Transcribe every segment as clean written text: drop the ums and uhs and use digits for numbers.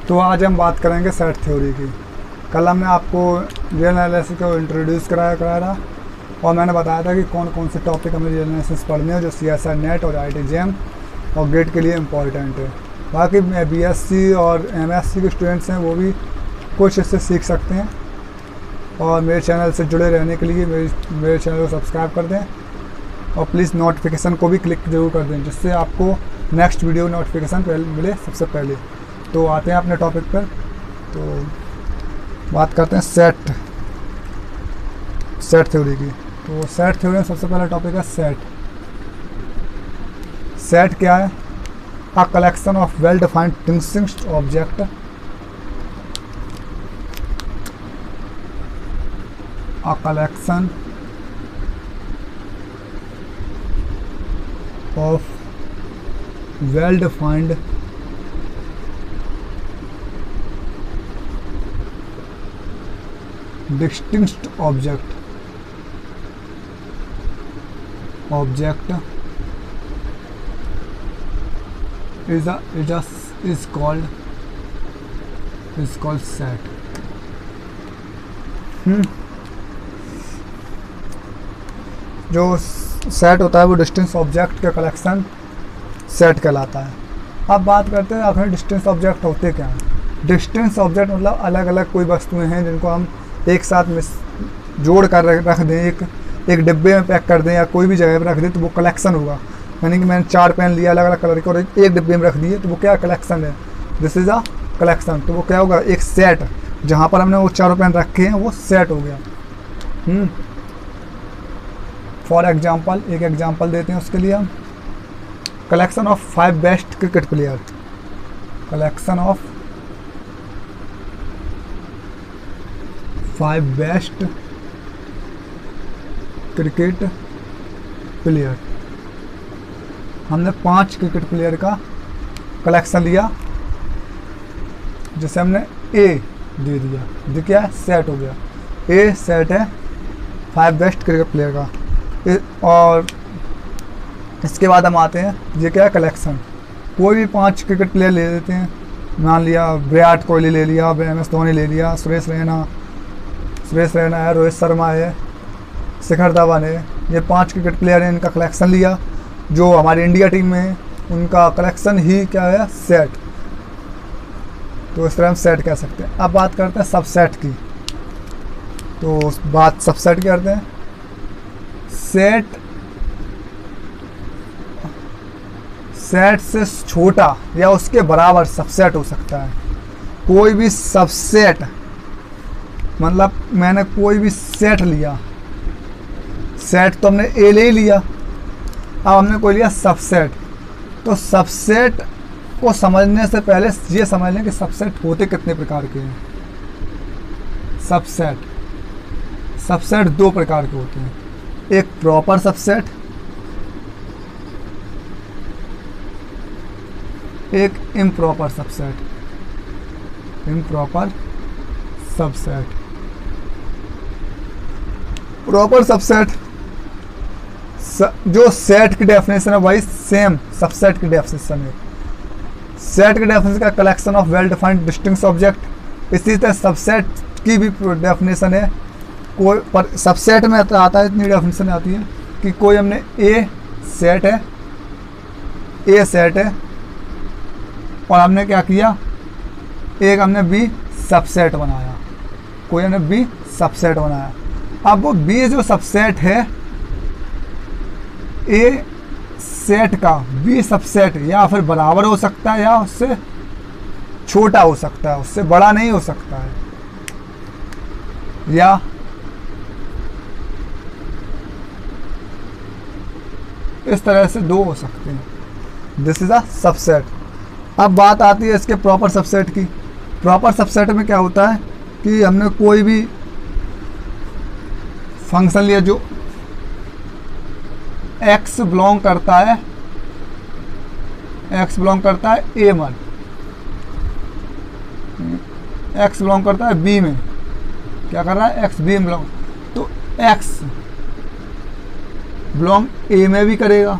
तो आज हम बात करेंगे सेट थ्योरी की। कल हमने आपको रियल एनालिसिस को इंट्रोड्यूस कराया था और मैंने बताया था कि कौन कौन से टॉपिक हमें रियल एनालिसिस पढ़ने हैं जो CSR नेट और IIT-JEM और गेट के लिए इम्पॉर्टेंट है। बाकी BSc और MSc के स्टूडेंट्स हैं वो भी कुछ इससे सीख सकते हैं। और मेरे चैनल से जुड़े रहने के लिए मेरे चैनल को सब्सक्राइब कर दें और प्लीज़ नोटिफिकेशन को भी क्लिक ज़रूर कर दें जिससे आपको नेक्स्ट वीडियो नोटिफिकेशन मिले सबसे पहले। तो आते हैं अपने टॉपिक पर। तो बात करते हैं सेट थ्योरी की। तो सेट थ्योरी में सबसे पहला टॉपिक है सेट। सेट क्या है? A collection of well defined distinct object a collection of well-defined distinct object is called set। जो सेट होता है वो डिस्टेंस ऑब्जेक्ट का कलेक्शन सेट कहलाता है। अब बात करते हैं आखिर डिस्टेंस ऑब्जेक्ट होते क्या हैं। डिस्टेंस ऑब्जेक्ट मतलब अलग अलग कोई वस्तुएं हैं जिनको हम एक साथ में जोड़ कर रख दें, एक डिब्बे में पैक कर दें या कोई भी जगह पर रख दें तो वो कलेक्शन होगा। यानी कि मैंने 4 पेन लिया अलग अलग कलर के और एक डिब्बे में रख दिए तो वो क्या कलेक्शन है, दिस इज़ अ कलेक्शन। तो वो क्या होगा, एक सेट जहाँ पर हमने वो 4 पेन रखे हैं वो सेट हो गया। फॉर एग्जाम्पल एक एग्जाम्पल देते हैं उसके लिए हम। Collection of 5 best cricket player, collection of 5 best cricket player. हमने 5 क्रिकेट प्लेयर का कलेक्शन लिया जिसे हमने ए दे दिया, जो क्या है सेट हो गया। ए सेट है 5 बेस्ट क्रिकेट प्लेयर का। और इसके बाद हम आते हैं ये क्या है कलेक्शन। कोई भी 5 क्रिकेट प्लेयर ले लेते हैं, मान लिया विराट कोहली ले लिया, MS धोनी ले लिया, सुरेश रैना है, रोहित शर्मा है, शिखर धवन है। ये 5 क्रिकेट प्लेयर हैं, इनका कलेक्शन लिया जो हमारी इंडिया टीम में है, उनका कलेक्शन ही क्या है सेट। तो इस तरह हम सेट कह सकते हैं। अब बात करते हैं सबसेट की। तो बात सबसेट की करते हैं। सेट से छोटा या उसके बराबर सबसेट हो सकता है। कोई भी सबसेट मतलब मैंने कोई भी सेट लिया, सेट तो हमने ए ले लिया, अब हमने कोई लिया सबसेट। तो सबसेट को समझने से पहले ये समझ लें कि सबसेट होते कितने प्रकार के हैं। सबसेट 2 प्रकार के होते हैं, एक प्रॉपर सबसेट, एक इम्प्रॉपर सबसेट। प्रॉपर सबसेट जो सेट की डेफिनेशन है वही सेम सबसेट की डेफिनेशन है। सेट की डेफिनेशन का collection of well defined distinct object. इसी तरह सबसेट की भी डेफिनेशन है। कोई पर सबसेट में आता है, इतनी डेफिनेशन आती है कि कोई हमने ए सेट है और हमने क्या किया, एक हमने बी सबसेट बनाया, कोई हमने बी सबसेट बनाया। अब वो बी जो सबसेट है ए सेट का बी सबसेट या फिर बराबर हो सकता है या उससे छोटा हो सकता है, उससे बड़ा नहीं हो सकता है, या इस तरह से 2 हो सकते हैं। This is a subset. अब बात आती है इसके प्रॉपर सबसेट की। प्रॉपर सबसेट में क्या होता है कि हमने कोई भी फंक्शन लिया जो x बिलोंग करता है A1, x बिलोंग करता है B में, क्या कर रहा है x B में बिलोंग, तो x बिलोंग A में भी करेगा,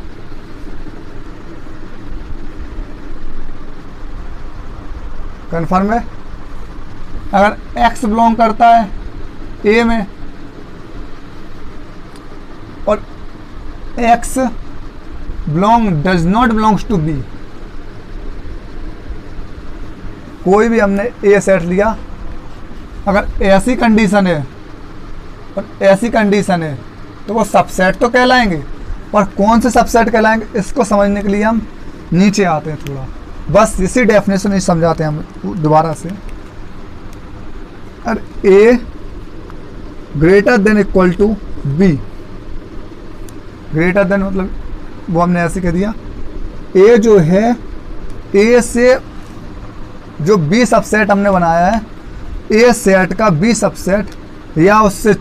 कन्फर्म है। अगर x बिलोंग करता है A में और x does not belongs to B, कोई भी हमने A सेट लिया, अगर ऐसी कंडीशन है और ऐसी कंडीशन है तो वो सबसेट तो कहलाएंगे, पर कौन से सबसेट कहलाएंगे इसको समझने के लिए हम नीचे आते हैं थोड़ा, बस इसी डेफिनेशन ही समझाते हैं हम दोबारा से। और A greater than equal to B, greater than मतलब वो हमने ऐसे कह दिया, A जो है A से जो B सबसेट हमने बनाया है, A सेट का B सबसेट या उससे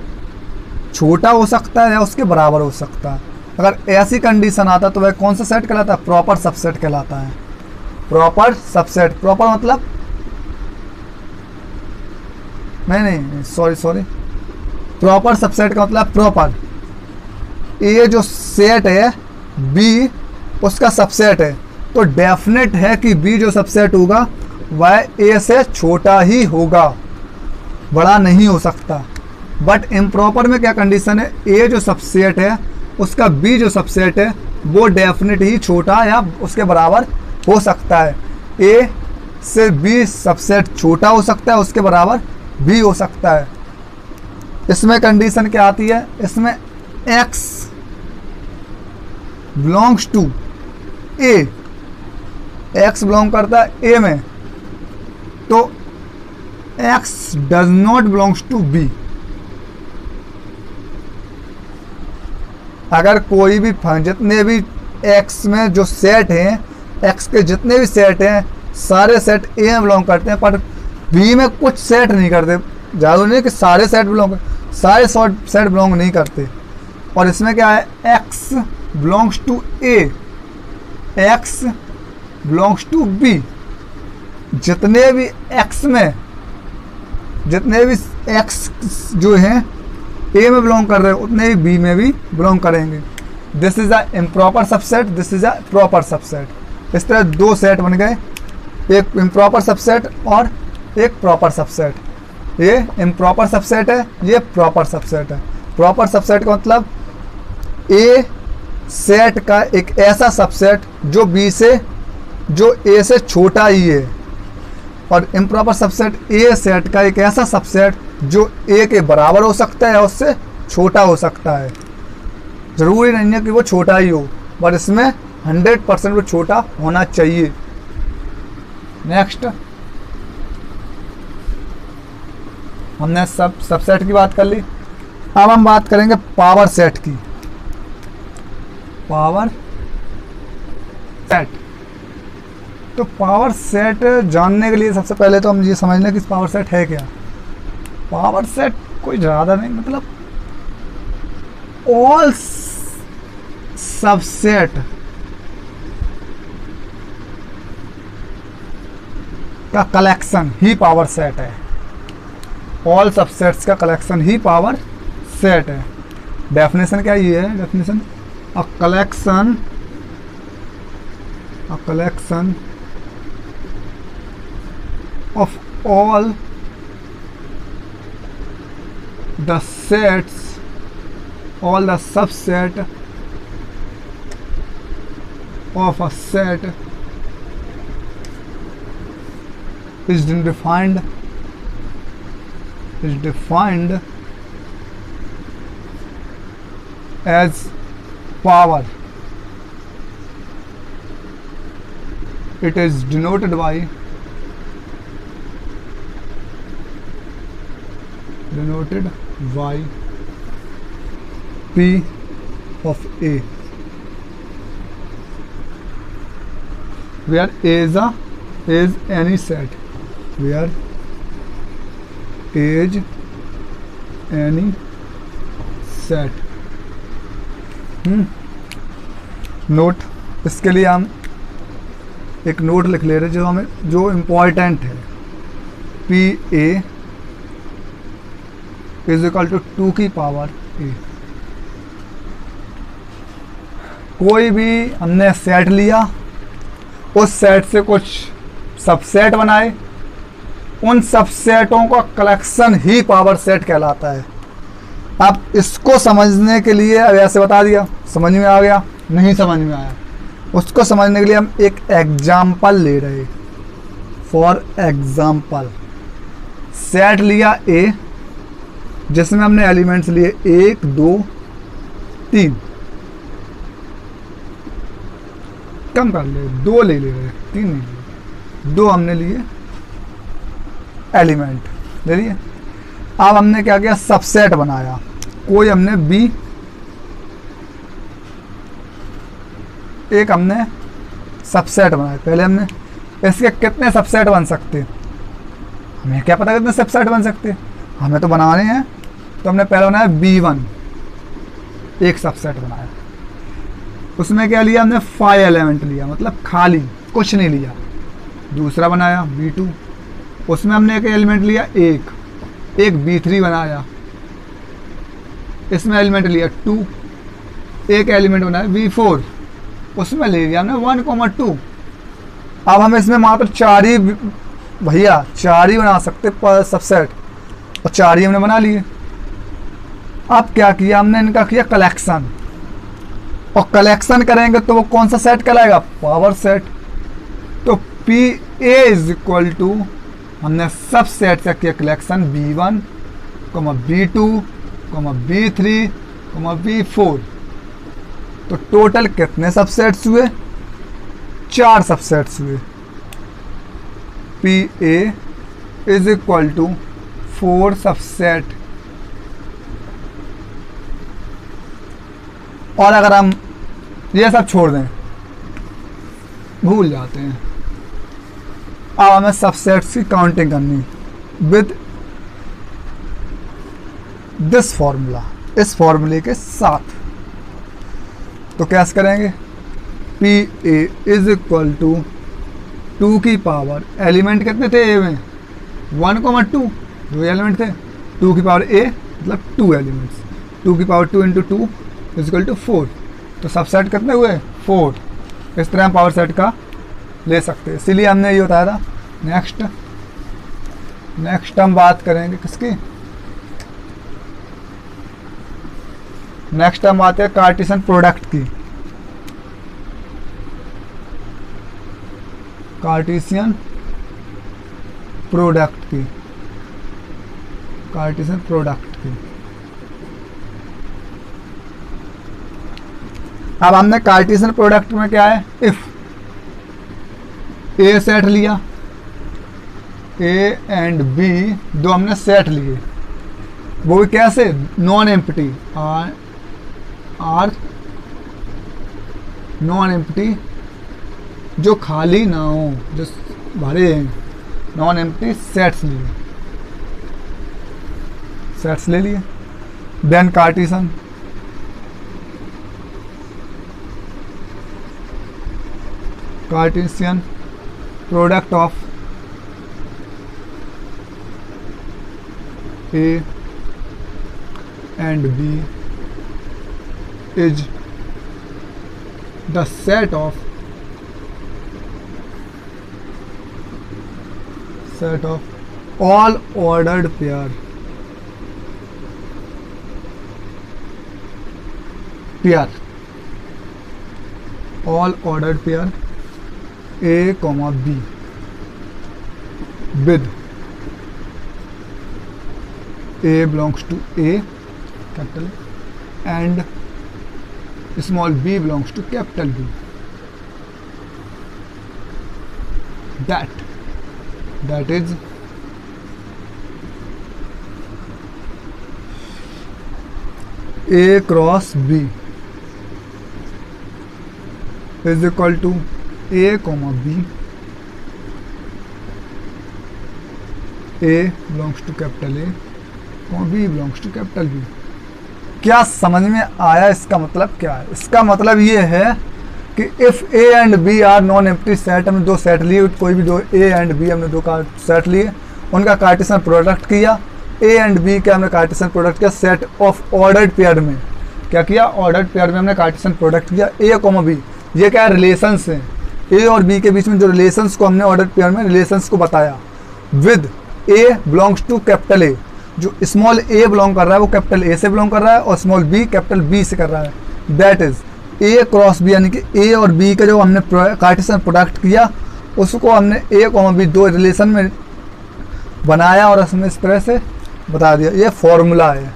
छोटा हो सकता है या उसके बराबर हो सकता है। अगर ऐसी कंडीशन आता तो वह कौन सा सेट कहलाता है? प्रॉपर सबसेट कहलाता है। प्रॉपर सबसेट, प्रॉपर मतलब नहीं सॉरी, प्रॉपर सबसेट का मतलब प्रॉपर ए जो सेट है बी उसका सबसेट है, तो डेफिनेट है कि बी जो सबसेट होगा वह ए से छोटा ही होगा, बड़ा नहीं हो सकता। बट इम्प्रॉपर में क्या कंडीशन है? ए जो सबसेट है उसका बी जो सबसेट है वो डेफिनेट ही छोटा या उसके बराबर हो सकता है। ए से बी सबसेट छोटा हो सकता है, उसके बराबर भी हो सकता है। इसमें कंडीशन क्या आती है? इसमें x belongs to A, x belong करता है ए में, तो x does not belongs to B. अगर कोई भी जितने भी x में जो सेट हैं, x के जितने भी सेट हैं सारे सेट ए में बिलोंग करते हैं, पर बी में कुछ सेट नहीं करते। ज़्यादा नहीं कि सारे सेट बिलोंग, सारे सेट बिलोंग नहीं करते। और इसमें क्या है? x belongs to A, x belongs to B. जितने भी x में, जितने भी x जो हैं ए में बिलोंग कर रहे हैं उतने ही बी में भी बिलोंग करेंगे। This is a improper subset, this is a proper subset. इस तरह दो सेट बन गए, एक इम्प्रॉपर सबसेट और एक प्रॉपर सबसेट। ये इम्प्रॉपर सबसेट है, ये प्रॉपर सबसेट है। प्रॉपर सबसेट का मतलब ए सेट का एक ऐसा सबसेट जो बी से, जो ए से छोटा ही है, और इम्प्रॉपर सबसेट ए सेट का एक ऐसा सबसेट जो ए के बराबर हो सकता है या उससे छोटा हो सकता है। ज़रूरी नहीं है कि वो छोटा ही हो, पर इसमें 100% वो छोटा होना चाहिए। नेक्स्ट, हमने सबसेट की बात कर ली, अब हम बात करेंगे पावर सेट की। पावर सेट, तो पावर सेट जानने के लिए सबसे पहले तो हम ये समझ लें कि पावर सेट है क्या। पावर सेट कोई ज़्यादा नहीं, मतलब ऑल सबसेट का कलेक्शन ही पावर सेट है। ऑल सबसेट्स का कलेक्शन ही पावर सेट है। डेफिनेशन क्या ये है? Definition a collection of all the sets, all the subset of a set is defined as power. It is denoted by P of A, where A is any set, where is any set। Note, इसके लिए हम एक note लिख ले रहे हैं जो हमें, जो इम्पोर्टेंट है। P A is equal to 2 की पावर ए। कोई भी हमने सेट लिया, उस सेट से कुछ सबसेट बनाए, उन सबसेटों का कलेक्शन ही पावर सेट कहलाता है। अब इसको समझने के लिए अब ऐसे बता दिया, समझ में आ गया? नहीं समझ में आया, उसको समझने के लिए हम एक एग्जाम्पल ले रहे। फॉर एग्जाम्पल, सेट लिया ए जिसमें हमने एलिमेंट्स लिए 1 2 3, कम कर ले, 2 ले रहे, 3 नहीं लिए, 2 हमने लिए एलिमेंट ले लिए। अब हमने क्या किया, सबसेट बनाया। कोई हमने बी, एक हमने सबसेट बनाया। पहले हमने इसके कितने सबसेट बन सकते, हमें क्या पता कितने सबसेट बन सकते, हमें तो बनाने हैं। तो हमने पहले बनाया B1, एक सबसेट बनाया। उसमें क्या लिया हमने, 5 एलिमेंट लिया, मतलब खाली कुछ नहीं लिया। दूसरा बनाया B2, उसमें हमने एक एलिमेंट लिया एक B3 बनाया। इसमें एलिमेंट लिया 2, एक एलिमेंट बनाया B4, उसमें ले लिया हमने 1,2। अब हम इसमें मात्र 4 ही, भैया 4 ही बना सकते पर सबसेट, और 4 ही हमने बना लिए। अब क्या किया हमने, इनका किया कलेक्शन, और कलेक्शन करेंगे तो वो कौन सा सेट कहलाएगा, पावर सेट। तो PA इज इक्वल टू, हमने सब सेट से किया collection B1, B2, B3, B4। तो टोटल कितने सबसेट्स हुए, 4 सबसेट्स हुए। PA is equal to 4 subset. और अगर हम ये सब छोड़ दें, भूल जाते हैं, अब हमें सबसेट्स की काउंटिंग करनी विद दिस फॉर्मूला, इस फॉर्मूले के साथ। तो कैसे करेंगे, PA इज इक्वल टू 2 की पावर, एलिमेंट कितने थे ए में, 1,2, 2 एलिमेंट थे, 2 की पावर A मतलब 2 एलिमेंट्स, 2 की power 2 into 2 is equal to 4। तो सबसेट कितने हुए, 4। इस तरह हम पावर सेट का ले सकते हैं, इसीलिए हमने ये बताया था। नेक्स्ट हम बात करेंगे किसकी, नेक्स्ट हम बात है कार्टेशियन प्रोडक्ट की। कार्टेशियन प्रोडक्ट की, कार्टेशियन प्रोडक्ट की। अब हमने कार्टेशियन प्रोडक्ट में क्या है, इफ ए सेट लिया, ए एंड बी दो हमने सेट लिए, वो भी कैसे, non empty, or non empty, जो खाली ना हो, जो भरे हैं, नॉन एम्प्टी सेट्स लिए, सेट्स ले लिए। Then Cartesian, Cartesian product of A and B is the set of all ordered pair all ordered pair A, B with A belongs to A, capital, and small b belongs to capital B. That is A cross B is equal to A, B. A belongs to capital A, B belongs to capital B। क्या समझ में आया? इसका मतलब क्या है? इसका मतलब ये है कि if A and B are non empty set, हमने 2 सेट लिए, कोई भी 2 A एंड B हमने 2 का सेट लिए, उनका कार्टेशियन प्रोडक्ट किया। A एंड B का हमने कार्टेशियन प्रोडक्ट किया सेट ऑफ ऑर्डर्ड पेयर में। क्या किया? ऑर्डर्ड पेयर में हमने कार्टेशियन प्रोडक्ट किया A, B। ये क्या रिलेशंस हैं, A और B के बीच में जो रिलेशंस को हमने ऑर्डर्ड पेयर में रिलेशंस को बताया with A belongs to capital A, जो स्मॉल ए बिलोंग कर रहा है वो कैपिटल ए से बिलोंग कर रहा है और स्मॉल बी कैपिटल बी से कर रहा है, that is A cross B, यानी कि ए और बी का जो हमने कार्टेशियन प्रोडक्ट किया उसको हमने ए कॉमा बी दो रिलेशन में बनाया और उसमें इस तरह से बता दिया, ये फॉर्मूला है।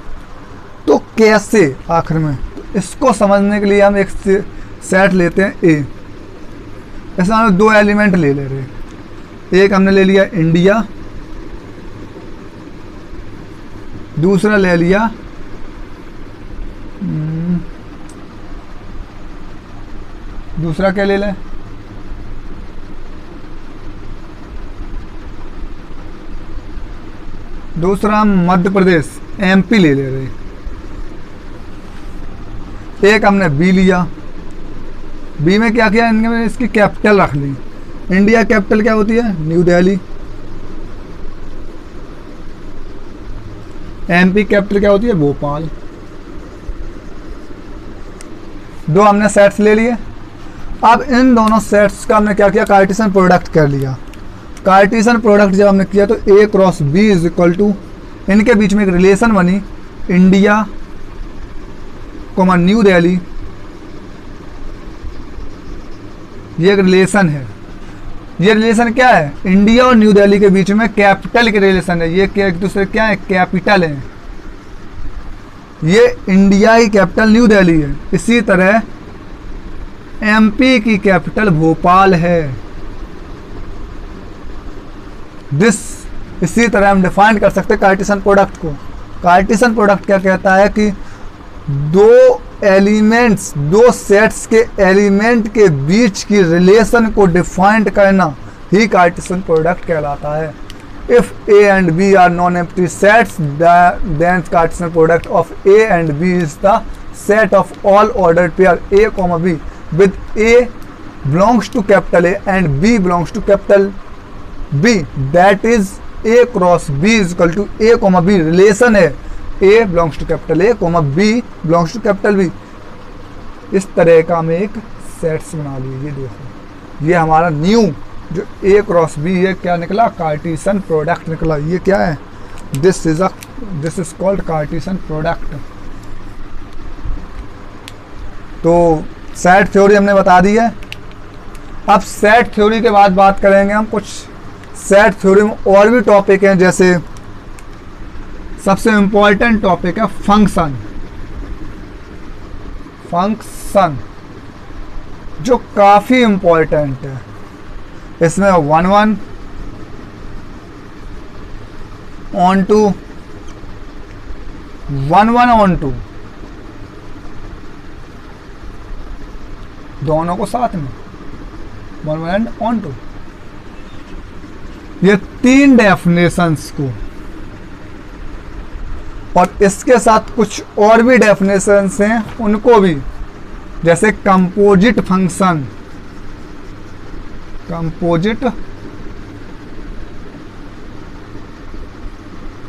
तो कैसे आखिर में, तो इसको समझने के लिए हम एक सेट लेते हैं ए, ऐसे हम दो एलिमेंट ले रहे हैं, एक हमने ले लिया इंडिया, दूसरा ले लिया दूसरा क्या ले लें, दूसरा हम मध्य प्रदेश एमपी ले रहे हैं, एक हमने बी लिया, बी में क्या किया, इनके में इसकी कैपिटल रख ली, इंडिया कैपिटल क्या होती है, न्यू दिल्ली, एमपी कैपिटल क्या होती है, भोपाल। दो हमने सेट्स ले लिए। अब इन दोनों सेट्स का हमने क्या किया, कार्टेशियन प्रोडक्ट कर लिया। कार्टेशियन प्रोडक्ट जब हमने किया तो A cross B is equal to, इनके बीच में एक रिलेशन बनी, इंडिया कोमा न्यू दिल्ली, ये एक रिलेशन है। ये रिलेशन क्या है, इंडिया और न्यू दिल्ली के बीच में कैपिटल की रिलेशन है। ये क्या एक दूसरे क्या है, कैपिटल है। ये इंडिया की कैपिटल न्यू दिल्ली है, इसी तरह एमपी की कैपिटल भोपाल है। इसी तरह हम डिफाइन कर सकते हैं कार्टेशियन प्रोडक्ट को। कार्टेशियन प्रोडक्ट क्या कहता है कि दो एलिमेंट्स, दो सेट्स के एलिमेंट के बीच की रिलेशन को डिफाइन करना ही कार्टेशियन प्रोडक्ट कहलाता है। If A and B are non empty sets, then Cartesian product of A and B is the set of all ordered pair A comma B with A belongs to capital A and B belongs to capital B, that is A cross B is equal to A comma B relation है, A belongs to capital A comma B belongs to capital B। इस तरह का हमें एक sets बना लीजिए। देखो ये हमारा न्यू जो A क्रॉस B है क्या निकला, कार्टेशियन प्रोडक्ट निकला। ये क्या है, this is called Cartesian product. तो सेट थ्योरी हमने बता दी है। अब सेट थ्योरी के बाद बात करेंगे हम कुछ सेट थ्योरी में और भी टॉपिक हैं, जैसे सबसे इंपॉर्टेंट टॉपिक है फंक्शन। फंक्शन जो काफी इंपॉर्टेंट है, इसमें 1 ऑन टू 1 ऑन टू दोनों को साथ में 1 एंड ऑन टू, ये तीन डेफिनेशंस को, और इसके साथ कुछ और भी डेफिनेशंस हैं उनको भी, जैसे कंपोजिट फंक्शन,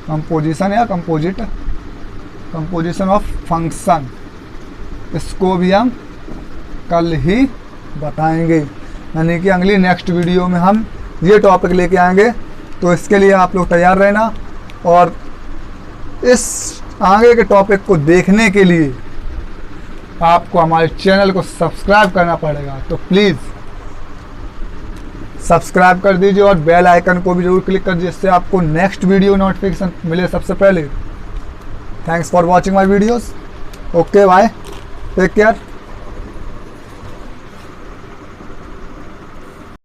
कंपोजिशन या कंपोजिशन ऑफ फंक्शन, इसको भी हम कल ही बताएंगे, यानी कि अगली नेक्स्ट वीडियो में हम ये टॉपिक लेके आएंगे। तो इसके लिए आप लोग तैयार रहना, और इस आगे के टॉपिक को देखने के लिए आपको हमारे चैनल को सब्सक्राइब करना पड़ेगा। तो प्लीज़ सब्सक्राइब कर दीजिए और बेल आइकन को भी जरूर क्लिक कर दीजिए, जिससे आपको नेक्स्ट वीडियो नोटिफिकेशन मिले सबसे पहले। Thanks for watching my videos. Okay bye, take care.